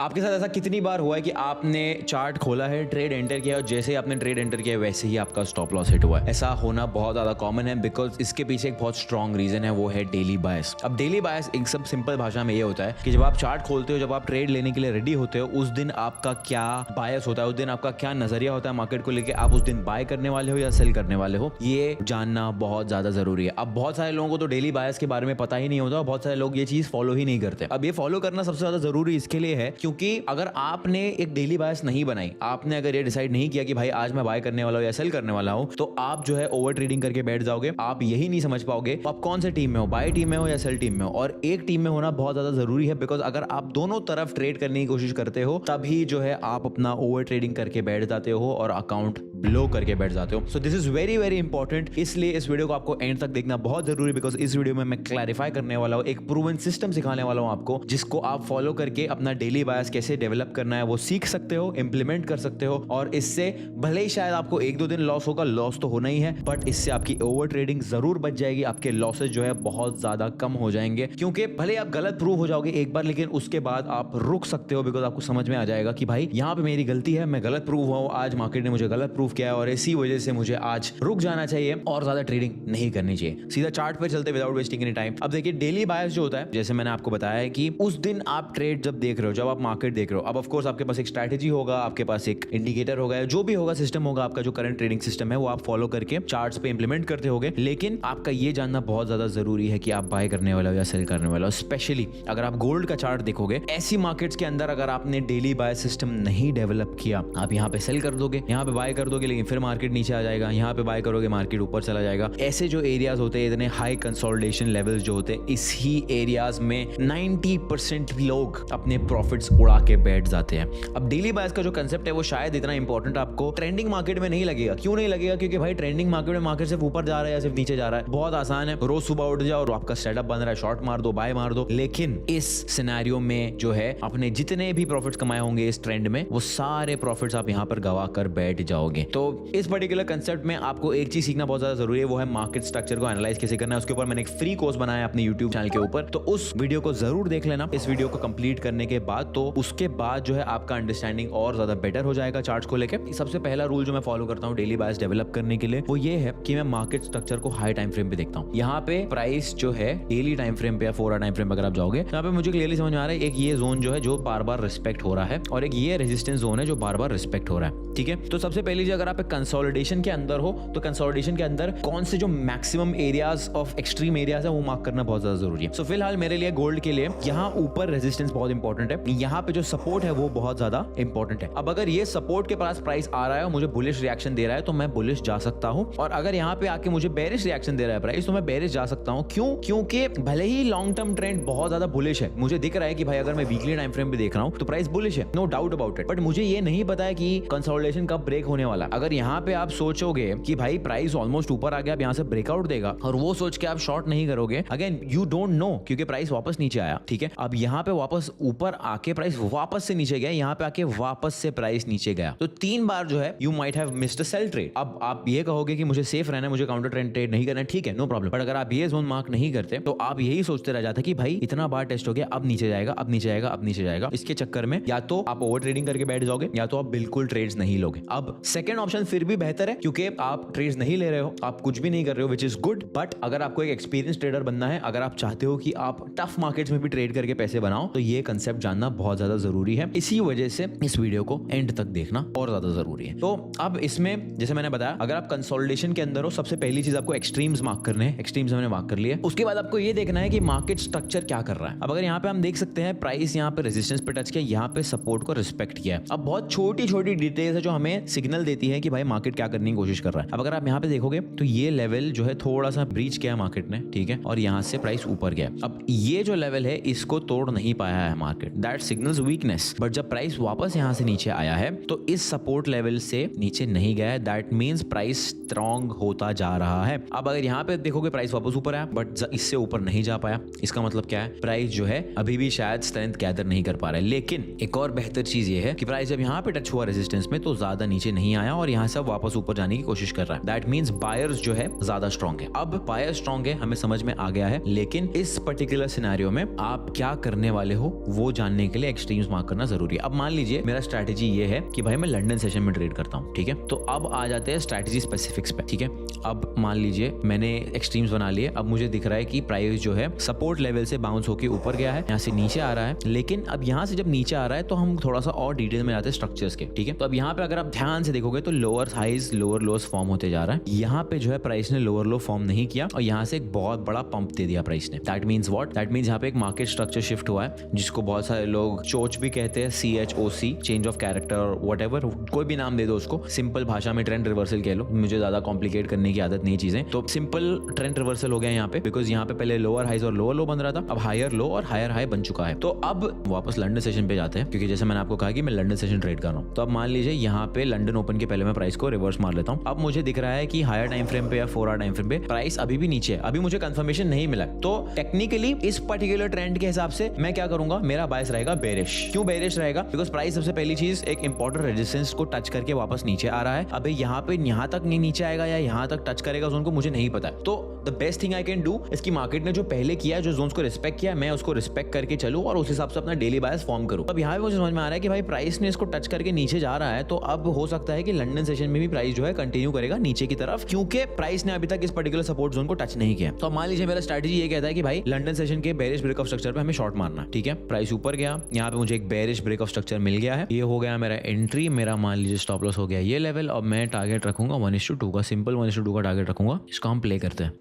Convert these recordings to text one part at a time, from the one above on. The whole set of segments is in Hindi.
आपके साथ ऐसा कितनी बार हुआ है कि आपने चार्ट खोला है, ट्रेड एंटर किया और जैसे ही आपने ट्रेड एंटर किया वैसे ही आपका स्टॉप लॉस हिट हुआ है? ऐसा होना बहुत ज्यादा कॉमन है बिकॉज इसके पीछे एक बहुत स्ट्रॉन्ग रीजन है, वो है डेली बायस। अब डेली बायस एक सब सिंपल भाषा में ये होता है कि जब आप चार्ट खोलते हो, जब आप ट्रेड लेने के लिए रेडी होते हो, उस दिन आपका क्या बायस होता है, उस दिन आपका क्या नजरिया होता है मार्केट को लेके, आप उस दिन बाय करने वाले हो या सेल करने वाले हो, ये जानना बहुत ज्यादा जरूरी है। अब बहुत सारे लोगों को तो डेली बायस के बारे में पता ही नहीं होता, बहुत सारे लोग ये चीज फॉलो ही नहीं करते। अब ये फॉलो करना सबसे ज्यादा जरूरी इसके लिए है क्योंकि अगर आपने एक डेली बायस नहीं बनाई, आपने अगर ये डिसाइड नहीं किया कि भाई आज मैं बाय करने वाला हूं या सेल करने वाला हूं, तो आप जो है ओवर ट्रेडिंग करके बैठ जाओगे। आप यही नहीं समझ पाओगे आप कौन से टीम में हो, बाय टीम में हो या सेल टीम में हो। और एक टीम में होना बहुत ज्यादा जरूरी है बिकॉज अगर आप दोनों तरफ ट्रेड करने की कोशिश करते हो तभी जो है आप अपना ओवर ट्रेडिंग करके बैठ जाते हो और अकाउंट ब्लो करके बैठ जाते हो। So this is very very important, इसलिए इस वीडियो को आपको एंड तक देखना बहुत जरूरी बिकॉज इस वीडियो में मैं क्लैरिफाई करने वाला हूं, एक प्रूवन सिस्टम सिखाने वाला हूं आपको, जिसको आप फॉलो करके अपना डेली बायस कैसे डेवलप करना है वो सीख सकते हो, इंप्लीमेंट कर सकते हो। और इससे भले ही शायद आपको एक दो दिन लॉस होगा, लॉस तो होना ही है, बट इससे आपकी ओवर ट्रेडिंग जरूर बच जाएगी, आपके लॉसेज जो है बहुत ज्यादा कम हो जाएंगे। क्योंकि भले आप गलत प्रूव हो जाओगे एक बार, लेकिन उसके बाद आप रुक सकते हो बिकॉज आपको समझ में आ जाएगा कि भाई यहाँ पे मेरी गलती है, मैं गलत प्रूव हुआ हूं, आज मार्केट ने मुझे गलत प्रूव किया है और इसी वजह से मुझे आज रुक जाना चाहिए और ज्यादा ट्रेडिंग नहीं करनी चाहिए। सीधा चार्ट पर चलते विदाउट वेस्टिंग एनी टाइम। अब देखिए डेली बायस जो होता है, जैसे मैंने आपको बताया है कि उस दिन आप ट्रेड जब देख रहे हो, जब आप मार्केट देख रहे हो, अब ऑफ कोर्स आपके पास एक स्ट्रैटेजी होगा, आपके पास एक इंडिकेटर होगा, जो भी होगा सिस्टम होगा, आपका जो करंट ट्रेडिंग सिस्टम है वो आप फॉलो करके चार्ट्स पे इंप्लीमेंट करते होगे। लेकिन आपका ये जानना बहुत ज्यादा जरूरी है कि आप बाय करने वाले हो या सेल करने वाले हो। स्पेशली अगर आप गोल्ड का चार्ट देखोगे, ऐसी मार्केट्स के अंदर अगर आपने डेली बाय सिस्टम नहीं डेवलप किया, आप यहाँ पे सेल कर दोगे, यहाँ पे बाय कर दोगे, लेकिन फिर मार्केट नीचे आ जाएगा, यहाँ पे बाय करोगे मार्केट ऊपर चला जाएगा। ऐसे जो एरियाज होते हैं, इतने हाई कंसोलिडेशन लेवल्स जो होते हैं, इसी एरियाज में 90% लोग अपने प्रॉफिट्स उड़ा के बैठ जाते हैं। अब डेली बायस का जो कंसेप्ट है वो शायद इतना इंपॉर्टेंट आपको ट्रेंडिंग मार्केट में नहीं लगेगा। क्यों नहीं लगेगा? क्योंकि भाई ट्रेंडिंग मार्केट में मार्केट सिर्फ ऊपर जा रहा है या सिर्फ नीचे जा रहा है, बहुत आसान है। रोज सुबह उठ जाओ और आपका सेटअप बन रहा है, शॉर्ट मार दो, बाय मार दो। लेकिन इस सिनेरियो में जो है अपने जितने भी प्रॉफिट्स कमाए होंगे इस ट्रेंड में, वो सारे प्रॉफिट्स आप यहाँ पर गवा कर बैठ जाओगे। तो इस पर्टिकुलर कंसेप्ट में आपको एक चीज सीखना बहुत ज्यादा जरूरी है, वो है मार्केट स्ट्रक्चर को एनालाइज कैसे करना है। उसके ऊपर मैंने एक फ्री कोर्स बनाया है अपने यूट्यूब चैनल के ऊपर, तो उस वीडियो को जरूर देख लेना। इस वीडियो को कंप्लीट करने के बाद तो उसके बाद जो है आपका अंडरस्टैंडिंग और ज्यादा बेटर हो जाएगा चार्ट्स को लेकर। सबसे पहला रूल जो मैं फॉलो करता हूँ डेली बायस डेवलप करने के लिए, वो ये है कि मैं मार्केट स्ट्रक्चर को हाई टाइम फ्रेम पे देखता हूँ। यहाँ पे प्राइस जो है डेली टाइम फ्रेम पे या 4 आवर टाइम फ्रेम पे अगर आप जाओगे, यहाँ पे मुझे क्लियरली समझ में आ रहा है एक ये जोन जो है जो बार बार रिस्पेक्ट हो रहा है और एक ये रेजिस्टेंस जोन है जो बार बार रिस्पेक्ट हो रहा है। ठीक है, तो सबसे पहली चीज, अगर आप कंसोलिडेशन के अंदर हो तो कंसोलिडेशन के अंदर कौन से जो maximum areas of extreme areas है वो मार्क करना बहुत ज्यादा जरूरी है। सो फिलहाल मेरे लिए गोल्ड के लिए यहाँ ऊपर रेजिस्टेंस बहुत इंपॉर्टेंट है, यहाँ पे जो सपोर्ट है वो बहुत ज्यादा इंपॉर्टेंट है। अब अगर ये सपोर्ट के पास प्राइस आ रहा है और मुझे बुलिश रिएक्शन दे रहा है तो मैं बुलिश जा सकता हूं, और अगर यहाँ पे आके मुझे बेरिश रिएक्शन दे रहा है प्राइस तो मैं बेरिश जा सकता हूं। क्यों? क्योंकि भले ही लॉन्ग टर्म ट्रेंड बहुत ज्यादा बुलिश है, मुझे दिख रहा है कि भाई अगर मैं वीकली टाइम फ्रेम पे देख रहा हूं तो प्राइस बुलिश है, no doubt about it, but मुझे ये नहीं पता है कि कंसोलिडेशन कब ब्रेक होने वाला। अगर यहाँ पे आप सोचोगे कि भाई प्राइस ऑलमोस्ट ऊपर आ गया, अब यहाँ से ब्रेकआउट देगा, और वो सोच के आप शॉर्ट नहीं करोगे, अगेन यू डोंट नो, क्योंकि प्राइस वापस नीचे आया। ठीक है, अब यहाँ पे वापस ऊपर आके प्राइस वापस से नीचे गया, यहाँ पे आके वापस से प्राइस नीचे गया, तो 3 बार जो है you might have missed a sell trade. अब आप ये कहोगे कि मुझे सेफ रहना है, मुझे काउंटर ट्रेंड ट्रेड नहीं करना है, ठीक है, नो प्रॉब्लम, बट अगर आप ये जोन मार्क नहीं करते तो आप यही सोचते रह जाते कि भाई इतना बार टेस्ट हो गया, अब नीचे जाएगा, अब नीचे जाएगा, अब नीचे जाएगा। इसके चक्कर में या तो आप ओवर ट्रेडिंग करके बैठ जाओगे या तो आप बिल्कुल ट्रेड्स नहीं लोगे। अब सेकंड ऑप्शन फिर भी बेहतर है क्योंकि आप ट्रेड्स नहीं ले रहे हो, आप कुछ भी नहीं कर रहे हो, विच इज गुड। बट अगर आपको एक एक्सपीरियंस ट्रेडर बनना है, अगर आप चाहते हो कि आप टफ मार्केट्स में भी ट्रेड करके पैसे बनाओ, तो ये कंसेप्ट जानना बहुत ज्यादा जरूरी है। इसी वजह से इस वीडियो को एंड तक देखना और ज्यादा जरूरी है। तो अब इसमें जैसे मैंने बताया, अगर आप कंसोलिडेशन के अंदर हो, सबसे पहली चीज आपको एक्सट्रीम्स मार्क करने हैं। एक्सट्रीम्स हमने मार्क कर लिए, उसके बाद आपको ये देखना है कि मार्केट स्ट्रक्चर क्या कर रहा है। अब अगर यहाँ पे हम देख सकते हैं प्राइस यहाँ पे रेजिस्टेंस पे टच किया, यहाँ पे सपोर्ट को रिस्पेक्ट किया। अब बहुत छोटी छोटी डिटेल्स है जो हमें सिग्नल देती है कि भाई मार्केट क्या करने की कोशिश कर रहा है। अब अगर आप यहाँ पे देखोगे तो ये लेवल जो है थोड़ा सा ब्रीच किया मार्केट ने, ठीक है, और यहाँ से प्राइस ऊपर गया। अब ये जो लेवल है इसको तोड़ नहीं पाया है market, that signals weakness. But जब प्राइस वापस यहाँ से नीचे आया है तो इस सपोर्ट लेवल से नीचे नहीं गया है, दैट मींस प्राइस स्ट्रॉन्ग होता जा रहा है। अब अगर यहाँ पे देखोगे प्राइस वापस ऊपर आया बट इससे ऊपर नहीं जा पाया, इसका मतलब क्या है, प्राइस जो है अभी भी शायद स्ट्रेंथ गैदर नहीं कर पा रहा है। लेकिन एक और बेहतर चीज ये है कि प्राइस जब यहाँ पे टच हुआ रेजिस्टेंस में तो ज्यादा नीचे नहीं आया और यहाँ से वापस ऊपर जाने की कोशिश कर रहा है, दैट मींस बायर्स जो है ज्यादा स्ट्रॉन्ग है। अब बायर स्ट्रॉन्ग है हमें समझ में आ गया है, लेकिन इस पर्टिकुलर सिनेरियो में आप क्या करने वाले हो वो जानने के लिए एक्सट्रीम्स मार्क करना जरूरी है। अब मान लीजिए मेरा स्ट्रैटेजी ये है कि भाई मैं लंदन सेशन में ट्रेड करता हूँ, ठीक है। तो अब आ जाते हैं स्ट्रैटेजी स्पेसिफिक्स पे, ठीक है। अब मान लीजिए मैंने एक्सट्रीम्स बना लिए, अब मुझे दिख रहा है कि प्राइस जो है सपोर्ट लेवल से बाउंस होकर ऊपर गया है, यहाँ से नीचे आ रहा है, लेकिन अब यहाँ से जब नीचे आ रहा है तो हम थोड़ा सा और डिटेल में जाते हैं स्ट्रक्चर्स के, ठीक है। तो अब यहाँ पे अगर आप ध्यान से देखोगे तो lower highs lower lows form होते जा रहा है। यहाँ पे जो है प्राइस ने लोअर लो फॉर्म नहीं किया और यहाँ से एक बहुत बड़ा पंप दे दिया प्राइस ने। That means what? That means यहाँ पे एक मार्केट स्ट्रक्चर शिफ्ट हुआ है, जिसको बहुत सारे लोग चोच भी कहते हैं, CHOC, change of character, whatever, कोई भी नाम दे दो उसको। सिंपल भाषा में ट्रेंड रिवर्सल कह लो, मुझे ज्यादा कॉम्प्लिकेट करने की आदत नहीं चीजें। तो सिंपल ट्रेंड रिवर्सल हो गया यहाँ पे, बिकॉज यहाँ पे पहले लोअर हाइज और लोअर लो बन रहा था, अब हायर लो और हायर हाई बन चुका है। तो अब वापस लंदन सेशन पे जाते हैं, क्योंकि जैसे मैंने आपको कहा कि मैं लंदन सेशन ट्रेड कर रहा हूँ। तो अब मान लीजिए यहाँ पे लंदन ओपन के पहले मैं प्राइस को रिवर्स मार लेता हूँ। अब मुझे दिख रहा है कि हायर टाइम फ्रेम पे या 4 आवर टाइम फ्रेम पे प्राइस अभी भी नीचे है, अभी मुझे कंफर्मेशन नहीं मिला। तो टेक्निकली इस पर्टिकुलर ट्रेंड के हिसाब से मैं क्या करूंगा, मेरा बायस रहेगा बेरिश। क्यों बेरिश रहेगा? बिकॉज प्राइस सबसे पहली चीज एक इंपॉर्टेंट रेजिस्टेंस को टच करके वापस नीचे आ रहा है। अबे यहाँ पे यहाँ तक नहीं नीचे आएगा या यहाँ तक टच करेगा जोन को, मुझे नहीं पता है। तो the best thing I can do, इसकी मार्केट ने जो पहले किया, जो जोन्स को रिस्पेक्ट किया, मैं उसको रिस्पेक्ट करके चलूं और उस हिसाब से अपना डेली बायस फॉर्म करूं। अब यहाँ पे मुझे समझ में आ रहा है कि भाई प्राइस ने इसको टच करके नीचे जा रहा है, तो अब हो सकता है कि लंदन सेशन में भी प्राइस जो है कंटिन्यू करेगा नीचे की तरफ, क्योंकि प्राइस ने अभी तक इस पर्टिकुलर सपोर्ट जोन को टच नहीं किया। तो मान लीजिए मेरा स्ट्रैटेजी ये कहता है कि भाई लंदन सेशन के बेरिश ब्रेक ऑफ स्ट्रक्चर पे हमें शॉर्ट मारना, ठीक है। प्राइस ऊपर गया, यहाँ पे मुझे एक बेरिश ब्रेक ऑफ स्ट्रक्चर मिल गया है, ये हो गया मेरा एंट्री, मेरा मान लीजिए स्टॉप लॉस हो गया ये लेवल। अब मैं टारगेट रखूंगा 1:2 का, सिंपल 1:2 का टारगेट रखूंगा। इसको हम प्ले करते हैं।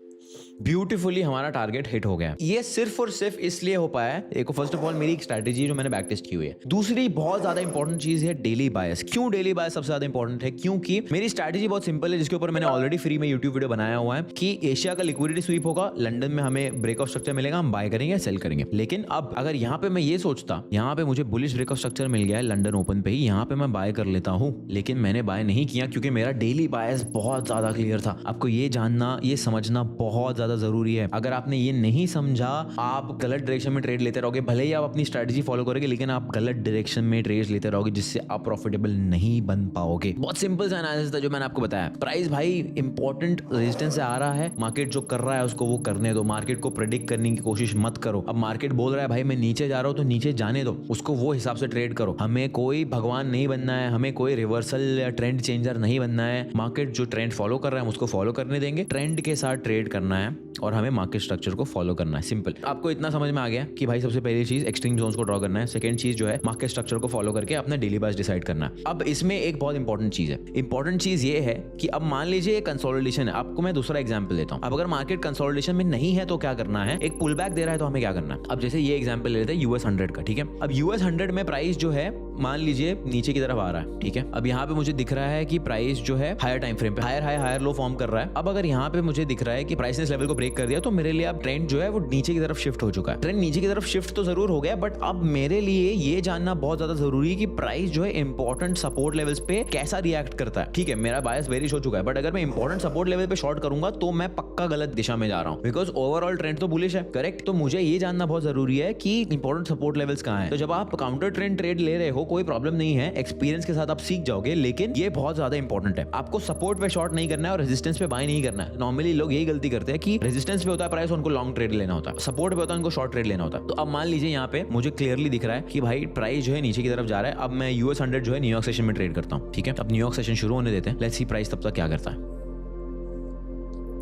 ब्यूटीफुली हमारा टारगेट हिट हो गया। ये सिर्फ और सिर्फ इसलिए हो पाया है, देखो फर्स्ट ऑफ ऑल मेरी एक स्ट्रैटेजी जो मैंने बैक टेस्ट की हुई है। दूसरी बहुत ज्यादा इंपॉर्टेंट चीज है डेली बायस। क्यों डेली बायस सबसे ज्यादा इंपॉर्टेंट है? क्योंकि मेरी स्ट्रैटेजी बहुत सिंपल है, जिसके ऊपर मैंने ऑलरेडी फ्री में यूट्यूब वीडियो बनाया हुआ है कि एशिया का लिक्विडिटी स्वीप होगा, लंदन में हमें ब्रेक ऑफ स्ट्रक्चर मिलेगा, हम बाय करेंगे सेल करेंगे। लेकिन अब अगर यहाँ पे मैं ये सोचता, यहाँ पे मुझे बुलिश ब्रेक ऑफ स्ट्रक्चर मिल गया है लंदन ओपन पे ही, यहाँ पे मैं बाय कर लेता हूँ, लेकिन मैंने बाय नहीं किया क्योंकि मेरा डेली बायस बहुत ज्यादा क्लियर था। आपको ये जानना, ये समझना बहुत ज्यादा जरूरी है। अगर आपने ये नहीं समझा, आप गलत डायरेक्शन में ट्रेड लेते रहोगे, भले ही आप अपनी स्ट्रैटेजी फॉलो करोगे, लेकिन आप गलत डायरेक्शन में ट्रेड लेते रहोगे, जिससे आप प्रॉफिटेबल नहीं बन पाओगे। बहुत सिंपल सा एनालिसिस था जो मैंने आपको बताया। प्राइस भाई इंपॉर्टेंट रेजिस्टेंस से आ रहा है, मार्केट जो कर रहा है उसको वो करने दो, मार्केट को प्रेडिक्ट करने की कोशिश मत करो। अब मार्केट बोल रहा है भाई मैं नीचे जा रहा हूं, तो नीचे जाने दो, उसको वो हिसाब से ट्रेड करो। हमें कोई भगवान नहीं बनना है, हमें कोई रिवर्सल या ट्रेंड चेंजर नहीं बनना है। मार्केट जो ट्रेंड फॉलो कर रहा है हम उसको फॉलो करने देंगे, ट्रेंड के साथ ट्रेड करना है और हमें मार्केट स्ट्रक्चर को फॉलो करना है। सिंपल। आपको इतना समझ में आ गया कि भाई सबसे पहली चीज एक्सट्रीम जोन्स को ड्रॉ करना है, सेकंड चीज जो है मार्केट स्ट्रक्चर को फॉलो करके अपना डेली बायस डिसाइड करना है। अब इसमें एक बहुत इंपॉर्टेंट चीज है, इंपॉर्टेंट चीज ये है कि अब मान लीजिए कंसोलिडेशन है। आपको मैं दूसरा एग्जांपल देता हूं। अब अगर मार्केट कंसोलिडेशन में नहीं है तो क्या करना है? एक पुल बैक दे रहा है तो हमें क्या करना है? अब जैसे ये एग्जांपल ले लेते हैं US 100 का, ठीक है। अब US 100 में प्राइस जो है मान लीजिए नीचे की तरफ आ रहा है, ठीक है। अब यहाँ पे मुझे दिख रहा है कि प्राइस जो है हायर टाइम फ्रेम पे higher high higher low form कर रहा है। अब अगर यहाँ पे मुझे दिख रहा है कि प्राइस ने इस लेवल को ब्रेक कर दिया, तो मेरे लिए अब ट्रेंड जो है वो नीचे की तरफ शिफ्ट हो चुका है। ट्रेंड नीचे की तरफ शिफ्ट तो जरूर हो गया, बट अब मेरे लिए ये जानना बहुत ज्यादा जरूरी है कि प्राइस जो है इंपॉर्टेंट सपोर्ट लेवल्स पे कैसा रिएक्ट करता है। ठीक है, मेरा बायस बेरिश हो चुका है, बट अगर मैं इंपॉर्टेंट सपोर्ट लेवल पे शॉर्ट करूंगा तो मैं पक्का गलत दिशा में जा रहा हूं, बिकॉज ओवरऑल ट्रेंड तो बुलिश है, करेक्ट। तो मुझे ये जानना बहुत जरूरी है कि इंपॉर्टेंट सपोर्ट लेवल्स कहां हैं। तो जब आप काउंटर ट्रेंड ट्रेड ले रहे हो कोई प्रॉब्लम नहीं है, एक्सपीरियंस के साथ आप सीख जाओगे, लेकिन ये बहुत ज्यादा इंपॉर्टेंट है। आपको सपोर्ट पे शॉर्ट नहीं करना है और रेजिस्टेंस पे बाय नहीं करना है। नॉर्मली लोग यही गलती करते हैं कि रेजिस्टेंस पे होता है प्राइस, उनको लॉन्ग ट्रेड लेना होता है, सपोर्ट पे होता है उनको शॉर्ट ट्रेड लेना होता है। तो अब मान लीजिए यहाँ पे मुझे क्लियरली दिख रहा है कि भाई प्राइस जो है नीचे की तरफ जा रहा है। अब मैं US 100 जो है न्यूयॉर्क सेशन में ट्रेड करता हूँ, ठीक है। अब न्यूयॉर्क सेशन शुरू होने देते हैं, लेट्स सी प्राइस तब तक क्या करता है।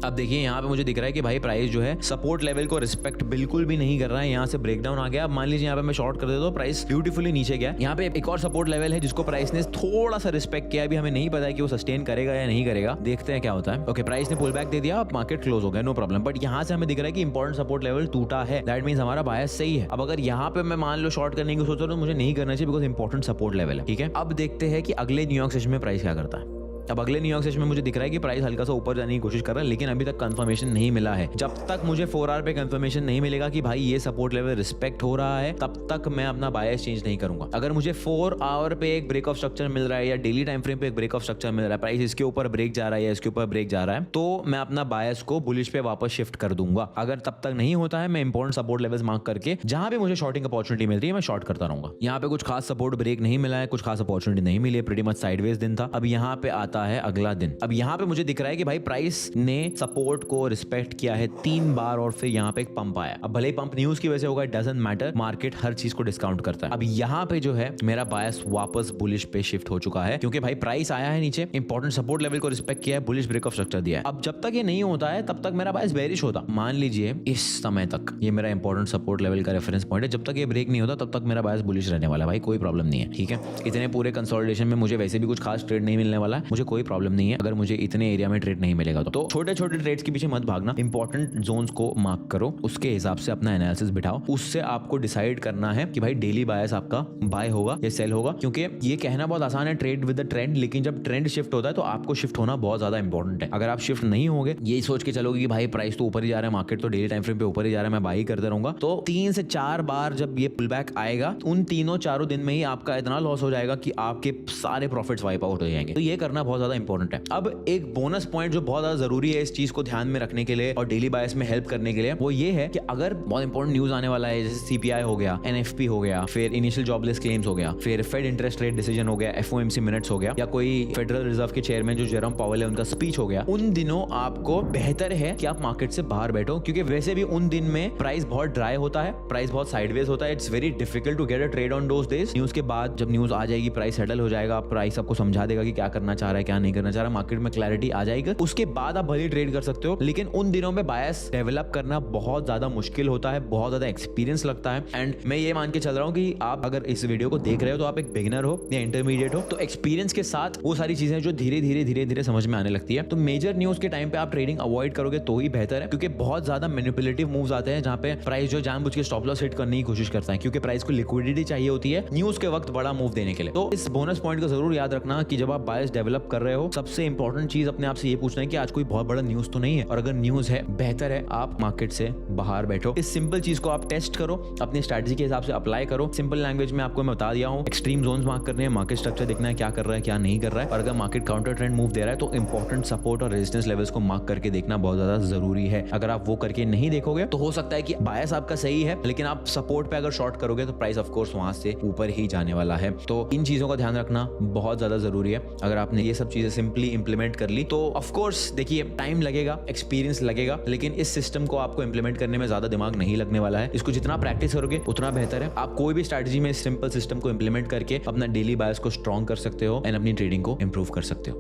अब देखिए यहाँ पे मुझे दिख रहा है कि भाई प्राइस जो है सपोर्ट लेवल को रिस्पेक्ट बिल्कुल भी नहीं कर रहा है, यहाँ से ब्रेकडाउन आ गया। अब मान लीजिए यहाँ पे मैं शॉर्ट कर देता हूँ, प्राइस ब्यूटीफुली नीचे गया। यहाँ पे एक और सपोर्ट लेवल है जिसको प्राइस ने थोड़ा सा रिस्पेक्ट किया, अभी हमें नहीं पता है कि वो सस्टेन करेगा या नहीं करेगा, देखते हैं क्या होता है। ओके, प्राइस ने पुल बैक दे दिया, अब मार्केट क्लोज हो गया, नो प्रॉब्लम। बट यहाँ से हमें दिख रहा है कि इंपॉर्टेंट सपोर्ट लेवल टूटा है, दैट मींस हमारा बायस सही है। अब अगर यहाँ पे मैं मान लो शॉर्ट करने की सोच रहा हूँ, मुझे नहीं करना चाहिए बिकॉज इंपॉर्टेंट सपोर्ट लेवल है, ठीक है। अब देखते हैं कि अगले न्यूयॉर्क सेशन में प्राइस क्या करता है। अब अगले न्यूयॉर्क सेशन में मुझे दिख रहा है कि प्राइस हल्का सा ऊपर जाने की कोशिश कर रहा है, लेकिन अभी तक कंफर्मेशन नहीं मिला है। जब तक मुझे 4 आवर पे कंफर्मेशन नहीं मिलेगा कि भाई ये सपोर्ट लेवल रिस्पेक्ट हो रहा है, तब तक मैं अपना बायस चेंज नहीं करूंगा। अगर मुझे 4 आवर पे एक ब्रेक ऑफ स्ट्रक्चर मिल रहा है या डेली टाइम फ्रेम पे एक ब्रेक ऑफ स्ट्रक्चर मिल रहा है, प्राइस इसके ऊपर ब्रेक जा रहा है या इसके ऊपर ब्रेक जा रहा है, तो मैं अपना बायस को बुलिश पे वापस शिफ्ट कर दूंगा। अगर तब तक नहीं होता है, मैं इंपॉर्टेंट सपोर्ट लेवल्स मार्क करके जहां भी मुझे शॉर्टिंग अपॉर्चुनिटी मिल रही है मैं शॉर्ट करता रहूंगा। यहाँ पे कुछ खास सपोर्ट ब्रेक नहीं मिला है, कुछ खास अपॉर्चुनिटी नहीं मिली है, प्रीटी मच साइडवेज दिन था। अब यहाँ पे आता आता है अगला दिन। अब यहाँ पे मुझे दिख रहा है कि भाई प्राइस ने सपोर्ट को रिस्पेक्ट किया है 3 बार और फिर यहाँ पे एक पंप आया। अब भले ही पंप न्यूज की वजह से होगा, इट डजंट मैटर, मार्केट हर चीज को डिस्काउंट करता है। अब यहाँ पे जो है मेरा बायस वापस बुलिश पे शिफ्ट हो चुका है, क्योंकि भाई प्राइस आया है नीचे, इंपॉर्टेंट सपोर्ट लेवल को रिस्पेक्ट किया है, बुलिश ब्रेक ऑफ स्ट्रक्चर दिया है। अब जब तक ये नहीं होता है तब तक मेरा बायस बेरिश होता। मान लीजिए इस समय तक ये मेरा इंपॉर्टेंट सपोर्ट लेवल का रेफरेंस पॉइंट है, जब तक ये ब्रेक नहीं होता तब तक मेरा बायस बुलिश रहने वाला है भाई, कोई प्रॉब्लम नहीं है। ठीक है, इतने पूरे कंसोलिडेशन में मुझे वैसे भी कुछ खास ट्रेड नहीं मिलने वाला है, मुझे कोई प्रॉब्लम नहीं है अगर मुझे इतने एरिया में ट्रेड नहीं मिलेगा। तो छोटे छोटे ट्रेड्स के पीछे मत भागना, इंपॉर्टेंट जोन्स को मार्क करो, उसके हिसाब से अपना एनालिसिस बिठाओ, उससे आपको डिसाइड करना है कि भाई डेली बायस आपका बाय होगा या सेल होगा। क्योंकि ये कहना बहुत आसान है ट्रेड विद द ट्रेंड, लेकिन जब ट्रेंड शिफ्ट होता है तो आपको शिफ्ट होना बहुत ज्यादा इंपॉर्टेंट है। अगर आप शिफ्ट नहीं होगे, यही सोच के चलोगे कि भाई प्राइस तो ऊपर ही जा रहा है, मार्केट तो डेली टाइम फ्रेम पे ऊपर ही जा रहा है, मैं बाई करते रहूंगा, तो 3 से 4 बार जब ये पुल बैक आएगा, उन तीनों चारों दिन में ही आपका इतना लॉस हो जाएगा कि आपके सारे प्रॉफिट्स वाइप आउट हो जाएंगे। तो ये करना बहुत ज्यादा इंपॉर्टेंट है। अब एक बोनस पॉइंट जो बहुत ज्यादा जरूरी है इस चीज को ध्यान में रखने के लिए और डेली बायस में हेल्प करने के लिए, वो ये है कि अगर बहुत इंपॉर्टेंट न्यूज आने वाला है, जैसे सीपीआई हो गया, एनएफपी हो गया, फिर इनिशियल जॉबलेस क्लेम्स हो गया, फिर फेड इंटरेस्ट रेट डिसीजन हो गया, एफओएमसी मिनट्स हो गया, या कोई फेडरल रिजर्व के चेयरमैन जो जेरोम पावेल है उनका स्पीच हो गया, उन दिनों आपको बेहतर है कि आप मार्केट से बाहर बैठो, क्योंकि वैसे भी उन दिन में प्राइस बहुत ड्राई होता है, प्राइस बहुत साइडवेज होता है, it's very difficult to get a trade on those days. News के बाद जब न्यूज आ जाएगी, प्राइस सेटल हो जाएगा, प्राइस आपको समझा देगा कि क्या करना चाह रहा है क्या नहीं करना चाह रहा है, मार्केट में क्लैरिटी आ जाएगी, उसके बाद आप भले ट्रेड कर सकते हो। लेकिन उन दिनों में बायस डेवलप करना बहुत ज्यादा मुश्किल होता है, बहुत ज्यादा एक्सपीरियंस लगता है। एंड मैं ये मान के चल रहा हूँ कि आप अगर इस वीडियो को देख रहे हो तो आप एक बिगिनर हो या इंटरमीडिएट हो, तो एक्सपीरियंस के साथ वो सारी चीजें जो धीरे धीरे समझ में आने लगती है। तो मेजर न्यूज के टाइम पे आप ट्रेडिंग अवॉइड करोगे तो ही बेहतर है, क्योंकि बहुत ज्यादा मैनिपुलेटिव मूव्स आते हैं जहां पे प्राइस जो जानबूझ के स्टॉप लॉस हिट करने की कोशिश करता है, क्योंकि प्राइस को लिक्विडिटी चाहिए होती है न्यूज के वक्त बड़ा मूव देने के लिए। तो इस बोनस पॉइंट को जरूर याद रखना कि जब आप बायस डेवलप कर रहे हो, सबसे इंपॉर्टेंट चीज अपने आप से ये पूछना है कि आज कोई बहुत बड़ा न्यूज तो नहीं है, और अगर न्यूज है बेहतर है आप मार्केट से बाहर बैठो। इस सिंपल चीज को आप टेस्ट करो, अपनी स्ट्रेटजी के हिसाब से अप्लाई करो। सिंपल लैंग्वेज में आपको मैं बता दिया हूँ, एक्सट्रीम जोन्स मार्क करने हैं, मार्केट स्ट्रक्चर देखना है क्या कर रहा है क्या नहीं कर रहा है, और अगर मार्केट काउंटर ट्रेंड मूव दे रहा है तो इंपॉर्टेंट सपोर्ट और रेजिस्टेंस लेवल्स को मार्क करके देखना बहुत ज्यादा जरूरी है। अगर आप वो करके नहीं देखोगे तो हो सकता है कि बायस आपका सही है, लेकिन आप सपोर्ट पे अगर शॉर्ट करोगे तो प्राइस ऑफ कोर्स वहां से ऊपर ही जाने वाला है। तो इन चीजों का ध्यान रखना बहुत ज्यादा जरूरी है। अगर आपने ये सब चीजें सिंपली इंप्लीमेंट कर ली तो ऑफ कोर्स देखिए टाइम लगेगा, एक्सपीरियंस लगेगा, लेकिन इस सिस्टम को आपको इंप्लीमेंट करने में ज्यादा दिमाग नहीं लगने वाला है। इसको जितना प्रैक्टिस करोगे उतना बेहतर है। आप कोई भी स्ट्रैटेजी में इस सिंपल सिस्टम को इंप्लीमेंट करके अपना डेली बायस को स्ट्रॉन्ग कर सकते हो एंड अपनी ट्रेडिंग को इंप्रूव कर सकते हो।